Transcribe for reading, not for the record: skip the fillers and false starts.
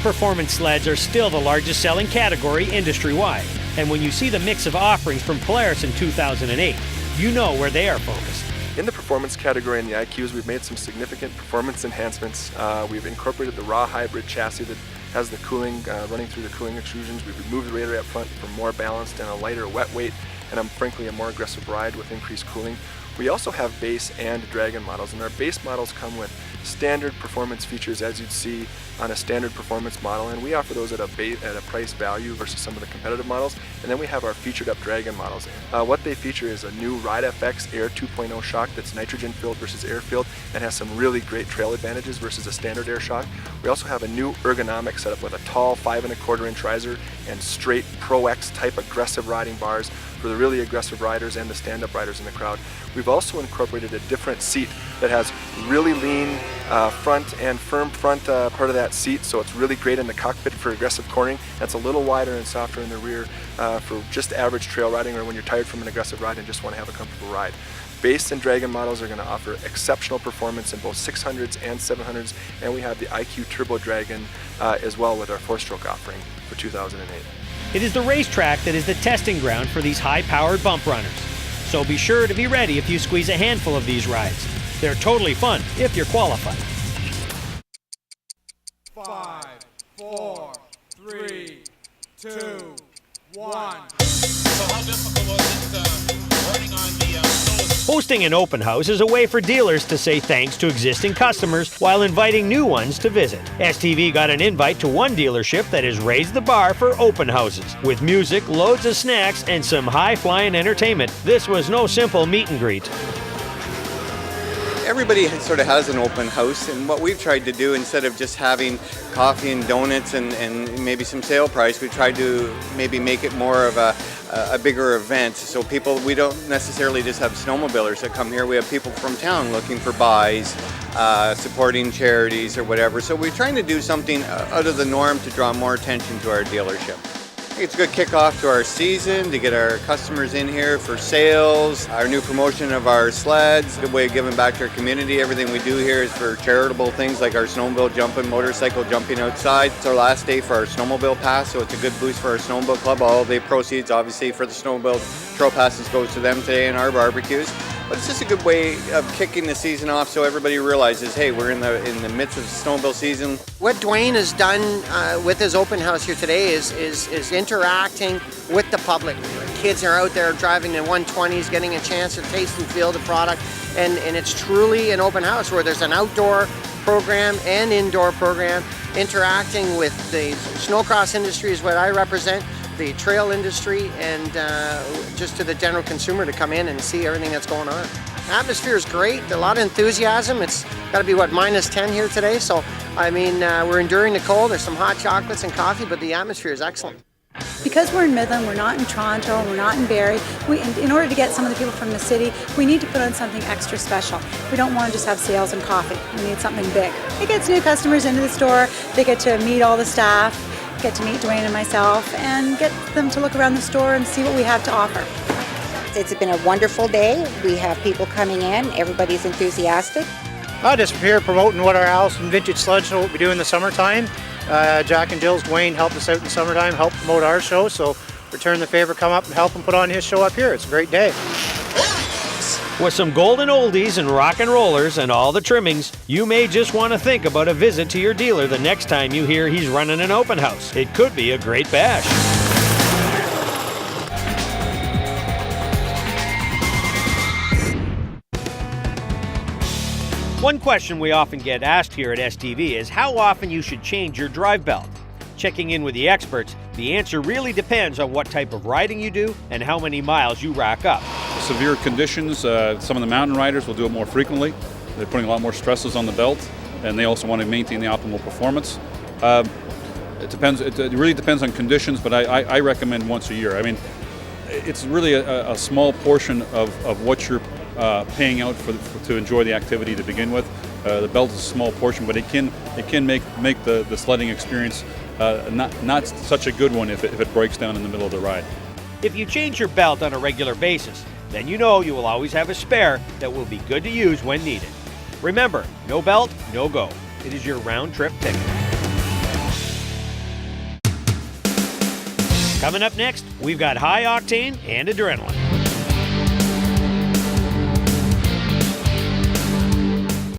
performance sleds are still the largest selling category industry-wide. And when you see the mix of offerings from Polaris in 2008, you know where they are focused. In the performance category in the IQs, we've made some significant performance enhancements. We've incorporated the raw hybrid chassis that has the cooling running through the cooling extrusions. We've removed the radiator up front for more balanced and a lighter wet weight, and frankly a more aggressive ride with increased cooling. We also have base and Dragon models, and our base models come with standard performance features as you'd see on a standard performance model, and we offer those at a price value versus some of the competitive models. And then we have our featured up Dragon models. What they feature is a new Ride FX Air 2.0 shock that's nitrogen filled versus air filled and has some really great trail advantages versus a standard air shock. We also have a new ergonomic setup with a tall 5¼ inch riser and straight Pro X type aggressive riding bars for the really aggressive riders and the stand-up riders in the crowd. We've also incorporated a different seat that has really lean front and firm front part of that seat, so it's really great in the cockpit for aggressive cornering. That's a little wider and softer in the rear for just average trail riding or when you're tired from an aggressive ride and just want to have a comfortable ride. Base and Dragon models are going to offer exceptional performance in both 600s and 700s, and we have the IQ Turbo Dragon as well with our 4-stroke offering for 2008. It is the racetrack that is the testing ground for these high-powered bump runners. So be sure to be ready if you squeeze a handful of these rides. They're totally fun if you're qualified. 5, 4, 3, 2, 1. So how difficult was it running on the snow? Hosting an open house is a way for dealers to say thanks to existing customers while inviting new ones to visit. STV got an invite to one dealership that has raised the bar for open houses. With music, loads of snacks, and some high-flying entertainment, this was no simple meet and greet. Everybody sort of has an open house, and what we've tried to do, instead of just having coffee and donuts and maybe some sale price, we tried to maybe make it more of a bigger event. So people, we don't necessarily just have snowmobilers that come here, we have people from town looking for buys, supporting charities or whatever. So we're trying to do something out of the norm to draw more attention to our dealership. It's a good kickoff to our season to get our customers in here for sales, our new promotion of our sleds, a good way of giving back to our community. Everything we do here is for charitable things like our snowmobile jumping, motorcycle jumping outside. It's our last day for our snowmobile pass, so it's a good boost for our snowmobile club. All the proceeds, obviously, for the snowmobile trail passes goes to them today in our barbecues. But it's just a good way of kicking the season off so everybody realizes, hey, we're in the midst of the snowmobile season. What Dwayne has done with his open house here today is interacting with the public. Kids are out there driving in 120s, getting a chance to taste and feel the product, and it's truly an open house where there's an outdoor program and indoor program interacting with the snowcross industry is what I represent, the trail industry, and just to the general consumer to come in and see everything that's going on. The atmosphere is great, a lot of enthusiasm. It's got to be, what, -10 here today, so I mean, we're enduring the cold. There's some hot chocolates and coffee, but the atmosphere is excellent. Because we're in Midland, we're not in Toronto, we're not in Barrie, in order to get some of the people from the city, we need to put on something extra special. We don't want to just have sales and coffee. We need something big. It gets new customers into the store, they get to meet all the staff, get to meet Dwayne and myself, and get them to look around the store and see what we have to offer. It's been a wonderful day. We have people coming in, everybody's enthusiastic. Just here promoting what our Allison Vintage Sled Show will be doing in the summertime. Jack and Jill's Dwayne helped us out in the summertime, helped promote our show, so return the favor, come up and help him put on his show up here. It's a great day. With some golden oldies and rock and rollers and all the trimmings, you may just want to think about a visit to your dealer the next time you hear he's running an open house. It could be a great bash. One question we often get asked here at STV is how often you should change your drive belt. Checking in with the experts, the answer really depends on what type of riding you do and how many miles you rack up. Severe conditions, some of the mountain riders will do it more frequently. They're putting a lot more stresses on the belt, and they also want to maintain the optimal performance. It depends. It really depends on conditions, but I recommend once a year. I mean, it's really a small portion of what you're paying out to enjoy the activity to begin with. The belt is a small portion, but it can make the sledding experience not such a good one if it breaks down in the middle of the ride. If you change your belt on a regular basis, then you know you will always have a spare that will be good to use when needed. Remember, no belt, no go. It is your round-trip ticket. Coming up next, we've got high octane and adrenaline.